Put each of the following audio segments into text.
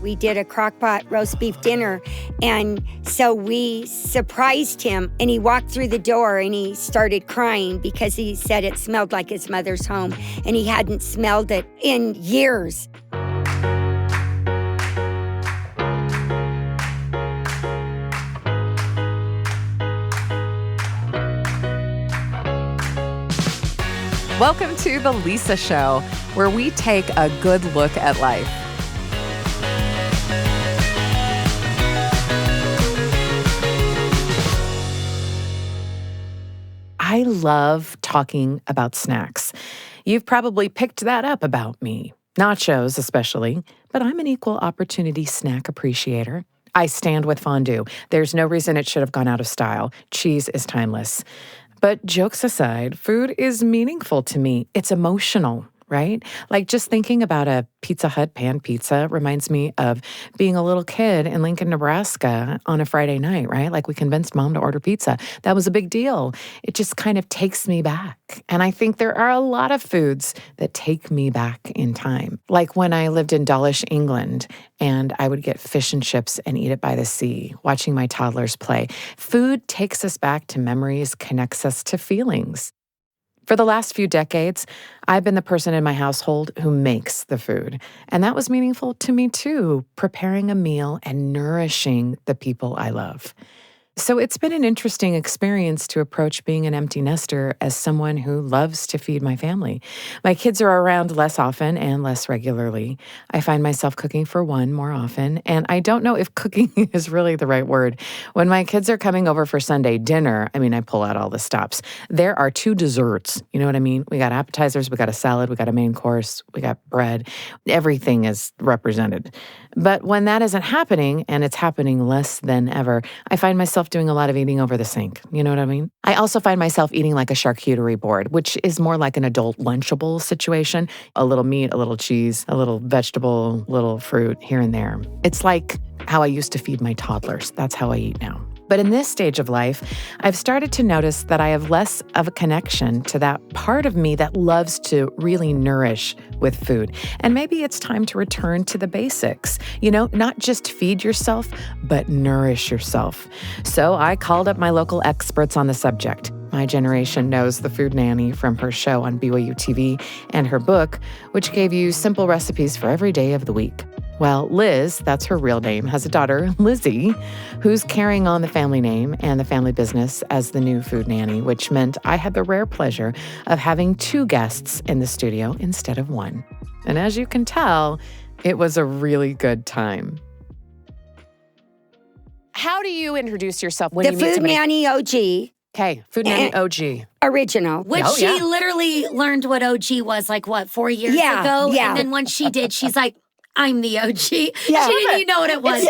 We did a crock-pot roast beef dinner, and so we surprised him, and he walked through the door and he started crying because he said it smelled like his mother's home, and he hadn't smelled it in years. Welcome to The Lisa Show, where we take a good look at life. I love talking about snacks. You've probably picked that up about me, nachos especially, but I'm an equal opportunity snack appreciator. I stand with fondue. There's no reason it should have gone out of style. Cheese is timeless. But jokes aside, food is meaningful to me. It's emotional, right? Like just thinking about a Pizza Hut pan pizza reminds me of being a little kid in Lincoln, Nebraska on a Friday night, right? Like we convinced mom to order pizza. That was a big deal. It just kind of takes me back. And I think there are a lot of foods that take me back in time. Like when I lived in Dawlish, England, and I would get fish and chips and eat it by the sea, watching my toddlers play. Food takes us back to memories, connects us to feelings. For the last few decades, I've been the person in my household who makes the food. And that was meaningful to me too, preparing a meal and nourishing the people I love. So it's been an interesting experience to approach being an empty nester as someone who loves to feed my family. My kids are around less often and less regularly. I find myself cooking for one more often, and I don't know if cooking is really the right word. When my kids are coming over for Sunday dinner, I pull out all the stops. There are 2 desserts, you know what I mean? We got appetizers, we got a salad, we got a main course, we got bread. Everything is represented. But when that isn't happening, and it's happening less than ever, I find myself doing a lot of eating over the sink. You know what I mean? I also find myself eating like a charcuterie board, which is more like an adult Lunchable situation. A little meat, a little cheese, a little vegetable, little fruit here and there. It's like how I used to feed my toddlers. That's how I eat now. But in this stage of life, I've started to notice that I have less of a connection to that part of me that loves to really nourish with food. And maybe it's time to return to the basics. You know, not just feed yourself, but nourish yourself. So I called up my local experts on the subject. My generation knows the Food Nanny from her show on BYU TV and her book, which gave you simple recipes for every day of the week. Well, Liz, that's her real name, has a daughter, Lizi, who's carrying on the family name and the family business as the new Food Nanny, which meant I had the rare pleasure of having 2 guests in the studio instead of 1. And as you can tell, it was a really good time. How do you introduce yourself when you meet somebody? The Food Nanny OG. Okay, Food Nanny OG. Original. Which she literally learned what OG was, 4 years ago. Yeah. And then once she did, she's like, I'm the OG. Yeah. She didn't even know what it was.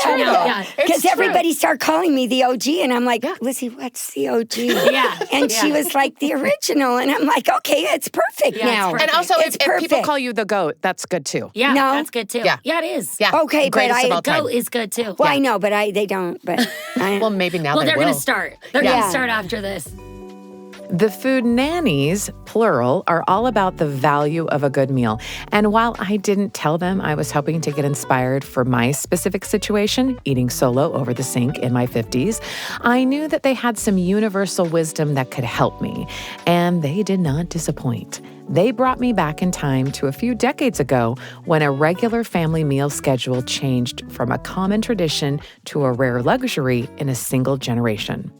Because everybody started calling me the OG, and I'm like, Lizzie, what's the OG? And she was like, the original. And I'm like, okay, it's perfect now. It's perfect. And also, if perfect. people call you the GOAT, that's good too. Yeah, No? that's good too. Yeah. Yeah, it is. Yeah. Okay, Greatest of all time. GOAT is good too. Well, I know, but they don't. But Well, maybe now Well, they they're will. going to start. They're going to start after this. The Food Nannies, plural, are all about the value of a good meal. And while I didn't tell them I was hoping to get inspired for my specific situation, eating solo over the sink in my 50s, I knew that they had some universal wisdom that could help me. And they did not disappoint. They brought me back in time to a few decades ago when a regular family meal schedule changed from a common tradition to a rare luxury in a single generation.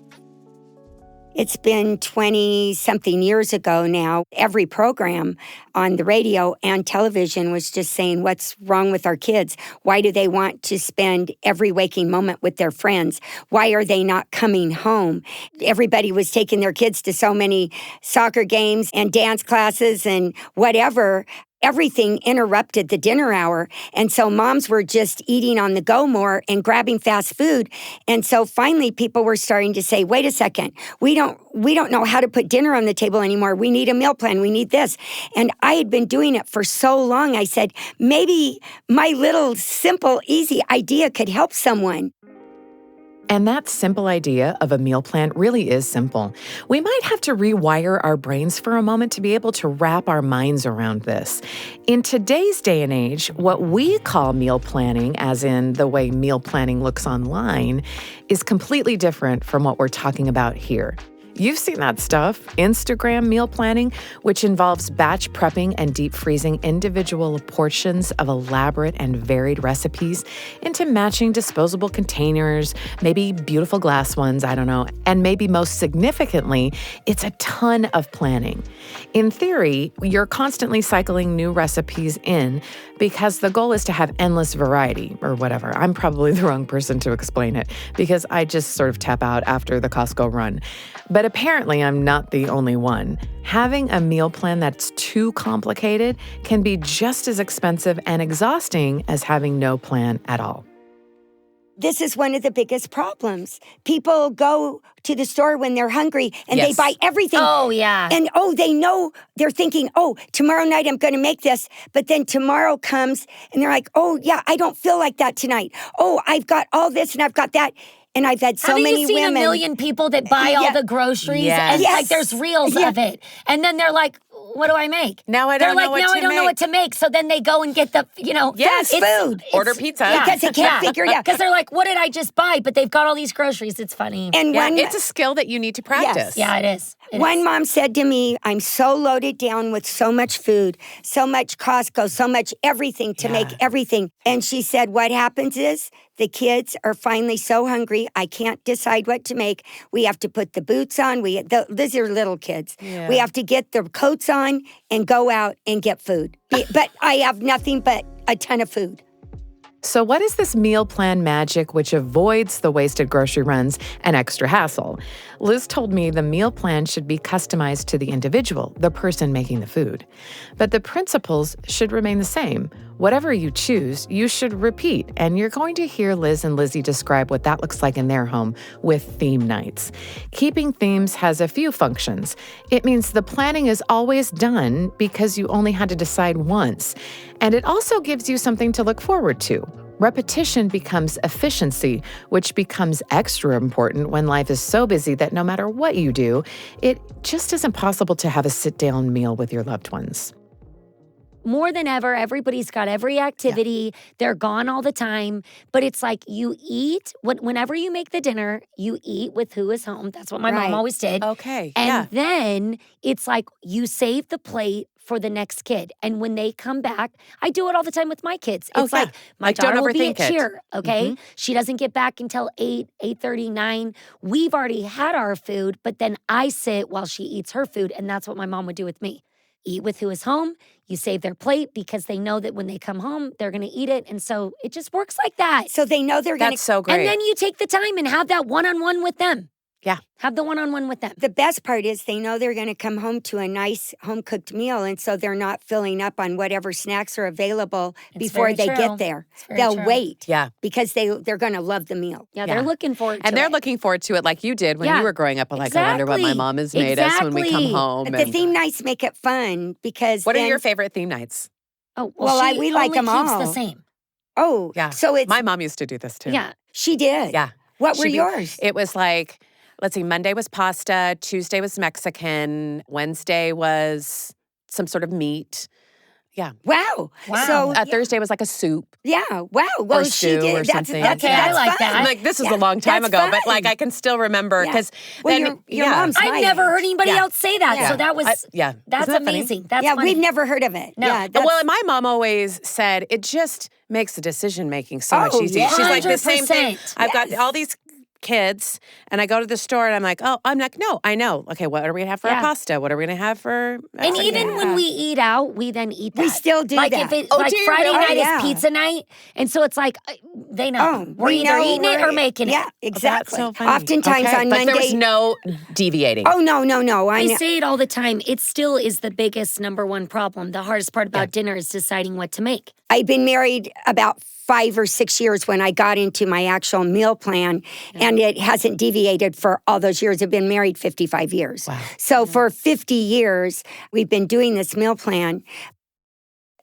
it's been 20-something years ago now. Every program on the radio and television was just saying, what's wrong with our kids? Why do they want to spend every waking moment with their friends? Why are they not coming home? Everybody was taking their kids to so many soccer games and dance classes and whatever. Everything interrupted the dinner hour. And so moms were just eating on the go more and grabbing fast food. And so finally people were starting to say, wait a second, we don't know how to put dinner on the table anymore. We need a meal plan. We need this. And I had been doing it for so long. I said, maybe my little simple, easy idea could help someone. And that simple idea of a meal plan really is simple. We might have to rewire our brains for a moment to be able to wrap our minds around this. In today's day and age, what we call meal planning, as in the way meal planning looks online, is completely different from what we're talking about here. You've seen that stuff, Instagram meal planning, which involves batch prepping and deep freezing individual portions of elaborate and varied recipes into matching disposable containers, maybe beautiful glass ones, I don't know. And maybe most significantly, it's a ton of planning. In theory, you're constantly cycling new recipes in because the goal is to have endless variety or whatever. I'm probably the wrong person to explain it because I just sort of tap out after the Costco run. But apparently, I'm not the only one. Having a meal plan that's too complicated can be just as expensive and exhausting as having no plan at all. This is one of the biggest problems. People go to the store when they're hungry and they buy everything. Oh, yeah. And they know, they're thinking, tomorrow night I'm going to make this. But then tomorrow comes and they're like, I don't feel like that tonight. I've got all this and I've got that. And I've had so many women. Have you seen a million people that buy all the groceries? Yes. And like there's reels of it. And then they're like, what do I make? Now I don't know what to make. They're like, now I don't know what to make. So then they go and get the, fast food. Order pizza. Because they can't figure it out. Because they're like, what did I just buy? But they've got all these groceries. It's funny. And it's a skill that you need to practice. Yes. Yeah, it is. One mom said to me, I'm so loaded down with so much food, so much Costco, so much everything to make everything. And she said, what happens is the kids are finally so hungry, I can't decide what to make. We have to put the boots on. These are little kids. Yeah. We have to get their coats on and go out and get food. But I have nothing but a ton of food. So what is this meal plan magic which avoids the wasted grocery runs and extra hassle? Liz told me the meal plan should be customized to the individual, the person making the food. But the principles should remain the same. Whatever you choose, you should repeat. And you're going to hear Liz and Lizi describe what that looks like in their home with theme nights. Keeping themes has a few functions. It means the planning is always done because you only had to decide once. And it also gives you something to look forward to. Repetition becomes efficiency, which becomes extra important when life is so busy that no matter what you do, it just isn't possible to have a sit-down meal with your loved ones. More than ever, everybody's got every activity. Yeah. They're gone all the time. But it's like you eat, whenever you make the dinner, you eat with who is home. That's what my mom always did. Okay. And then it's like you save the plate for the next kid. And when they come back, I do it all the time with my kids. It's like my daughter will be at cheer, okay? Mm-hmm. She doesn't get back until 8:30, 9. We've already had our food, but then I sit while she eats her food. And that's what my mom would do with me. Eat with who is home. You save their plate because they know that when they come home, they're going to eat it. And so it just works like that. So they know they're going to. That's so great. And then you take the time and have that one-on-one with them. Yeah. Have the one-on-one with them. The best part is they know they're going to come home to a nice home-cooked meal, and so they're not filling up on whatever snacks are available before they get there. They'll wait. Yeah. Because they're going to love the meal. Yeah, they're looking forward to it. And they're looking forward to it like you did when you were growing up. Like, I wonder what my mom has made us when we come home. But the theme nights make it fun because What are your favorite theme nights? Oh, we like them all. Keeps the same. Oh, yeah. So it's... My mom used to do this too. Yeah. She did? Yeah. What were yours? It was like... Let's see, Monday was pasta, Tuesday was Mexican, Wednesday was some sort of meat. Yeah. Wow. So Thursday was like a soup. Yeah. Wow. Well, or stew or something. That's I like fun. that. Like, this is a long time ago, but like I can still remember because your mom's I've never heard anybody else say that. Yeah. So that was that's amazing. That's funny. We've never heard of it. No. Yeah, well, and my mom always said it just makes the decision making so much easier. Yeah. She's like the same thing. I've got all these kids and I go to the store and I'm like, no, I know. Okay, what are we going to have for our pasta? What are we going to have for... And even when we eat out, we then eat that. We still do that. If it, Friday night is pizza night, and so it's like, they know. We're either eating it or making it. Yeah, exactly. So funny. Oftentimes on Monday... But there was no deviating. Oh, no. I say it all the time. It still is the biggest number one problem. The hardest part about dinner is deciding what to make. I've been married about 5 or 6 years when I got into my actual meal plan, and it hasn't deviated for all those years. I've been married 55 years. Wow. So for 50 years, we've been doing this meal plan.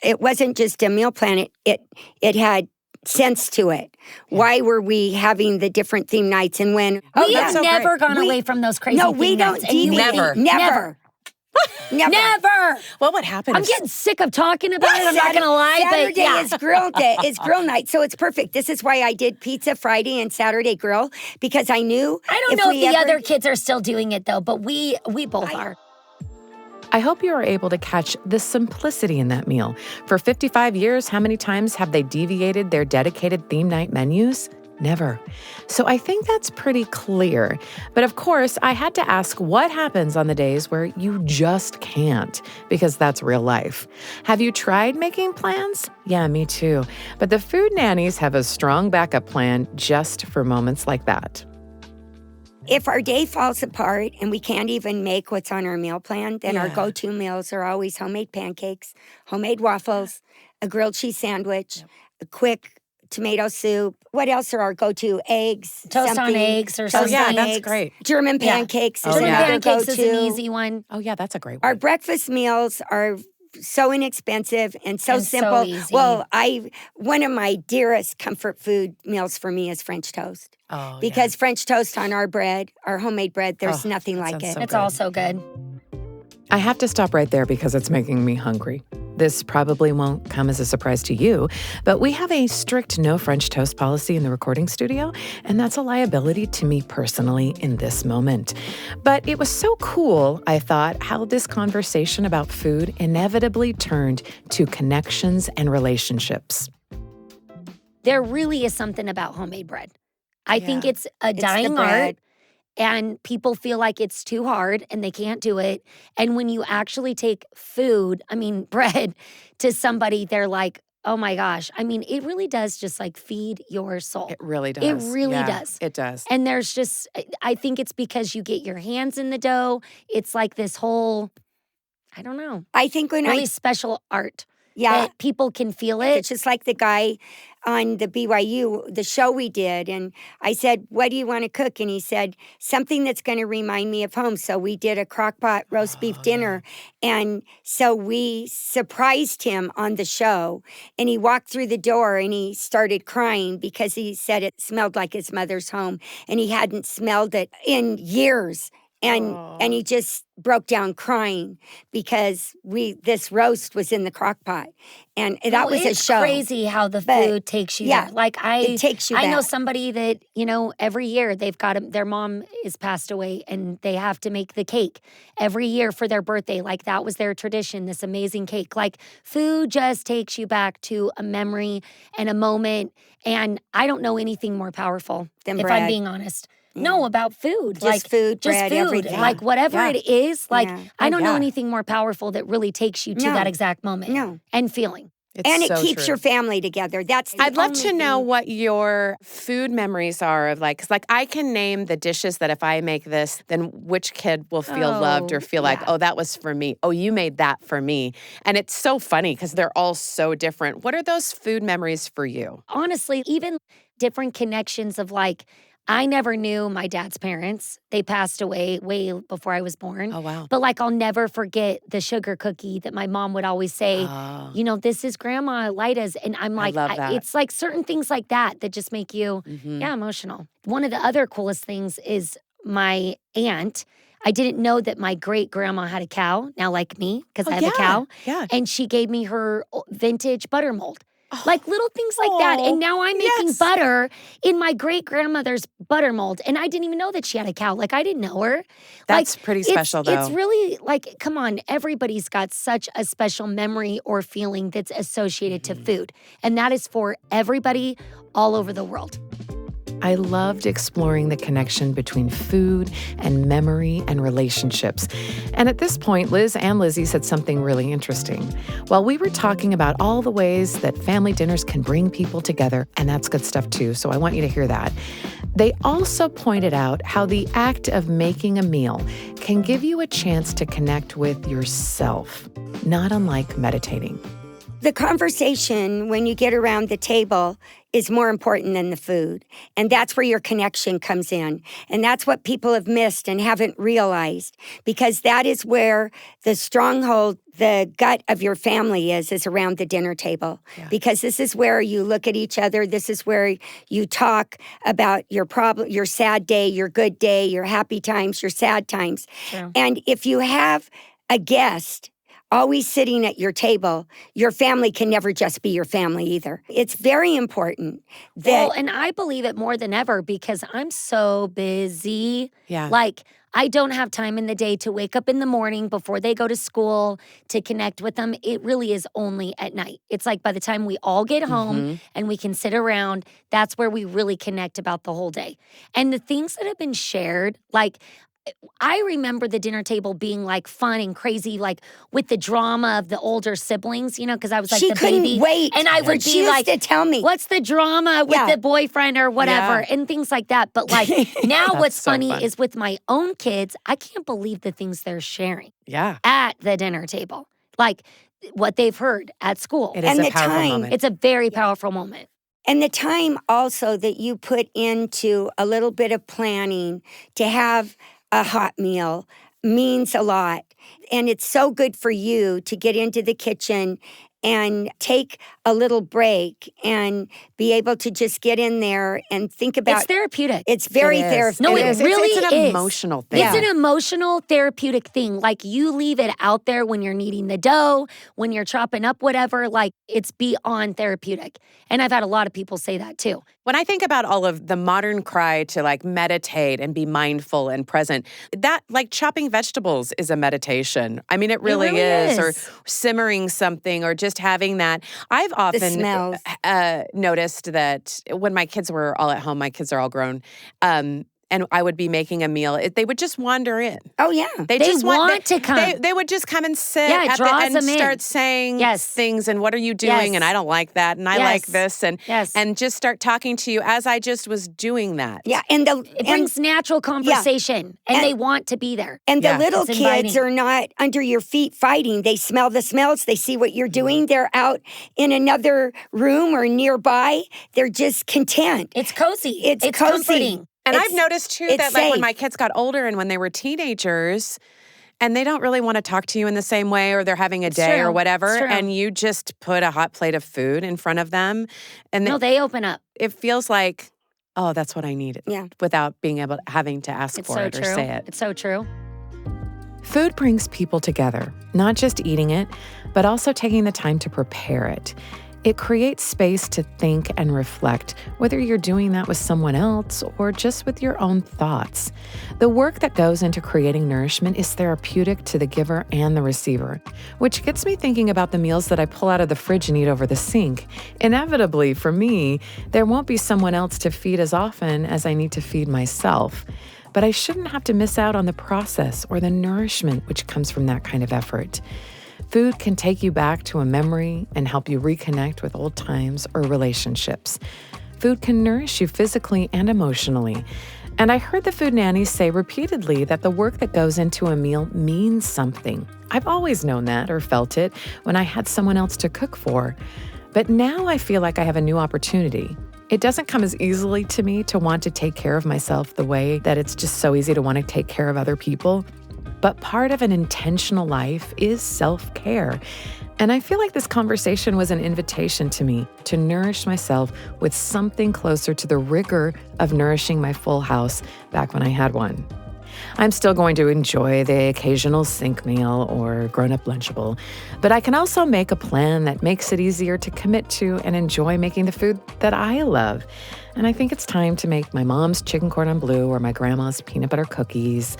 It wasn't just a meal plan. It had sense to it. Why were we having the different theme nights and when? We have never gone away from those crazy No, we theme don't nights. deviate. Never. Never. Well, what happened? I'm getting sick of talking about it. I'm not going to lie. Saturday but is grill day. It's grill night, so it's perfect. This is why I did pizza Friday and Saturday grill, because I knew. I don't know if the other kids are still doing it though, but we both are. I hope you are able to catch the simplicity in that meal. For 55 years, how many times have they deviated their dedicated theme night menus? Never. So I think that's pretty clear. But of course, I had to ask what happens on the days where you just can't, because that's real life. Have you tried making plans? Yeah, me too. But the Food Nannies have a strong backup plan just for moments like that. If our day falls apart and we can't even make what's on our meal plan, then our go-to meals are always homemade pancakes, homemade waffles, a grilled cheese sandwich, a quick tomato soup. What else are our go-to? Eggs. Toast on eggs or something. Yeah, that's great. German pancakes is German another pancakes go-to. is an easy one. Oh, yeah, that's a great one. Our breakfast meals are so inexpensive and so And so simple. easy. Well, one of my dearest comfort food meals for me is French toast. Oh, Because French toast on our bread, our homemade bread, there's nothing like it. so It's good. also good. I have to stop right there because it's making me hungry. This probably won't come as a surprise to you, but we have a strict no French toast policy in the recording studio, and that's a liability to me personally in this moment. But it was so cool, I thought, how this conversation about food inevitably turned to connections and relationships. There really is something about homemade bread. I think it's a It's the dying bread. art. And people feel like it's too hard and they can't do it. And when you actually take bread to somebody, they're like, oh my gosh. I mean, it really does just like feed your soul. It really does. It really does. It does. And there's just, I think it's because you get your hands in the dough. It's like this whole, I don't know, I think when really special art. yeah, That people can feel it. it's just like the guy on the BYU, the show we did. And I said, what do you want to cook? And he said, something that's going to remind me of home. So we did a crock-pot roast beef dinner. And so we surprised him on the show. And he walked through the door and he started crying because he said it smelled like his mother's home. And he hadn't smelled it in years. And he just broke down crying because this roast was in the crock pot. And that was a show. It's crazy how the But, food takes you yeah, there. Like it takes you I know back. somebody that, every year they've got their mom is passed away and they have to make the cake every year for their birthday. Like that was their tradition, this amazing cake. Like food just takes you back to a memory and a moment. And I don't know anything more powerful, Than if bread. I'm being honest. No, about food. Just food, bread, everything. Like whatever it is, like Yeah. I don't know anything more powerful that really takes you to No. that exact moment. No. And feeling. And it keeps your family together. That's the I'd love only to know thing. what your food memories are of because I can name the dishes that if I make this, then which kid will feel loved or feel like, oh, that was for me. Oh, you made that for me. And it's so funny because they're all so different. What are those food memories for you? Honestly, even different connections of like, I never knew my dad's parents. They passed away way before I was born. Oh, wow. But like, I'll never forget the sugar cookie that my mom would always say, this is Grandma Lida's. And I'm like, love that. It's like certain things like that just make you, emotional. One of the other coolest things is my aunt. I didn't know that my great grandma had a cow, now like me, because I have a cow. Yeah. And she gave me her vintage butter mold. Like little things like that. And now I'm making butter in my great grandmother's butter mold. And I didn't even know that she had a cow. Like I didn't know her. That's pretty special though. It's really like, come on, everybody's got such a special memory or feeling that's associated to food. And that is for everybody all over the world. I loved exploring the connection between food and memory and relationships. And at this point, Liz and Lizi said something really interesting. While we were talking about all the ways that family dinners can bring people together, and that's good stuff too, so I want you to hear that, they also pointed out how the act of making a meal can give you a chance to connect with yourself, not unlike meditating. The conversation when you get around the table is more important than the food. And that's where your connection comes in. And that's what people have missed and haven't realized, because that is where the stronghold, the gut of your family is around the dinner table. Yeah. Because this is where you look at each other. This is where you talk about your problem, your sad day, your good day, your happy times, your sad times. Sure. And if you have a guest always sitting at your table, your family can never just be your family either. It's very important that... Well, and I believe it more than ever because I'm so busy. Yeah. Like, I don't have time in the day to wake up in the morning before they go to school to connect with them. It really is only at night. It's like by the time we all get home and we can sit around, that's where we really connect about the whole day. And the things that have been shared, like... I remember the dinner table being like fun and crazy, like with the drama of the older siblings, you know, because I was like the baby. She couldn't wait. And I would be like, to tell me, what's the drama with the boyfriend or whatever, and things like that. But like now what's funny is with my own kids, I can't believe the things they're sharing at the dinner table. Like what they've heard at school. It is a powerful moment. It's a very powerful moment. And the time also that you put into a little bit of planning to have a hot meal means a lot. And it's so good for you to get into the kitchen and take a little break and be able to just get in there and think about... It's therapeutic. It's very therapeutic. No, it really is. It's an emotional thing. It's an emotional, therapeutic thing. Like, you leave it out there when you're kneading the dough, when you're chopping up whatever. Like, it's beyond therapeutic. And I've had a lot of people say that, too. When I think about all of the modern cry to, like, meditate and be mindful and present, that, like, chopping vegetables is a meditation. I mean, it really is. Or simmering something or just having that. I've often noticed that when my kids were all at home, my kids are all grown, and I would be making a meal, they would just wander in. Oh, yeah. They just want to come. They would just come and sit and start saying things, and what are you doing? And I don't like that, and I like this, and just start talking to you as I just was doing that. Yeah, and it brings natural conversation, and they want to be there. And the little kids are not under your feet fighting. They smell the smells. They see what you're doing. They're out in another room or nearby. They're just content. It's cozy. It's cozy. Comforting. And I've noticed, too, that like when my kids got older and when they were teenagers, and they don't really want to talk to you in the same way, or they're having a day or whatever, and you just put a hot plate of food in front of them. And they open up. It feels like, oh, that's what I needed, without having to ask for it or say it. It's so true. Food brings people together, not just eating it, but also taking the time to prepare it. It creates space to think and reflect, whether you're doing that with someone else or just with your own thoughts. The work that goes into creating nourishment is therapeutic to the giver and the receiver, which gets me thinking about the meals that I pull out of the fridge and eat over the sink. Inevitably, for me, there won't be someone else to feed as often as I need to feed myself. But I shouldn't have to miss out on the process or the nourishment which comes from that kind of effort. Food can take you back to a memory and help you reconnect with old times or relationships. Food can nourish you physically and emotionally. And I heard the Food Nannies say repeatedly that the work that goes into a meal means something. I've always known that or felt it when I had someone else to cook for. But now I feel like I have a new opportunity. It doesn't come as easily to me to want to take care of myself the way that it's just so easy to want to take care of other people. But part of an intentional life is self-care. And I feel like this conversation was an invitation to me to nourish myself with something closer to the rigor of nourishing my full house back when I had one. I'm still going to enjoy the occasional sink meal or grown-up Lunchable, but I can also make a plan that makes it easier to commit to and enjoy making the food that I love. And I think it's time to make my mom's chicken cordon bleu or my grandma's peanut butter cookies,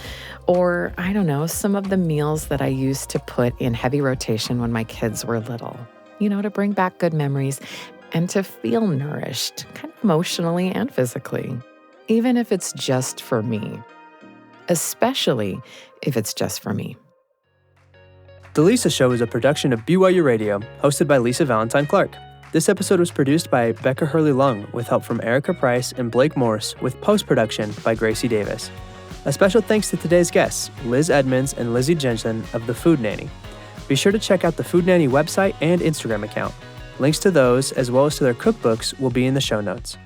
or, I don't know, some of the meals that I used to put in heavy rotation when my kids were little, to bring back good memories and to feel nourished, kind of emotionally and physically, even if it's just for me. Especially if it's just for me. The Lisa Show is a production of BYU Radio, hosted by Lisa Valentine Clark. This episode was produced by Becca Hurley-Lung with help from Erica Price and Blake Morse, with post-production by Gracie Davis. A special thanks to today's guests, Liz Edmunds and Lizi Jensen of the Food Nanny. Be sure to check out the Food Nanny website and Instagram account. Links to those, as well as to their cookbooks, will be in the show notes.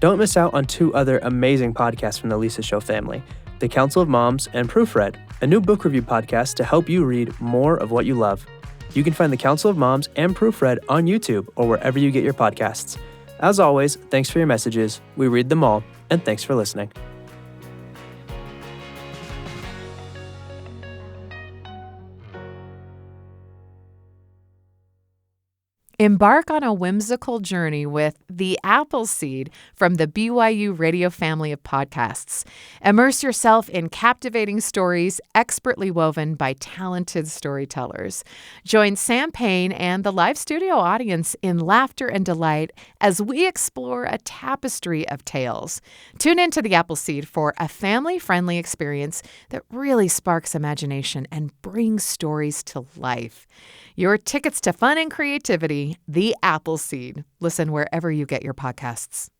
Don't miss out on 2 other amazing podcasts from the Lisa Show family, The Council of Moms and Proofread, a new book review podcast to help you read more of what you love. You can find The Council of Moms and Proofread on YouTube or wherever you get your podcasts. As always, thanks for your messages. We read them all, and thanks for listening. Embark on a whimsical journey with The Appleseed from the BYU Radio family of podcasts. Immerse yourself in captivating stories expertly woven by talented storytellers. Join Sam Payne and the live studio audience in laughter and delight as we explore a tapestry of tales. Tune into The Appleseed for a family-friendly experience that really sparks imagination and brings stories to life. Your tickets to fun and creativity, The Appleseed. Listen wherever you get your podcasts.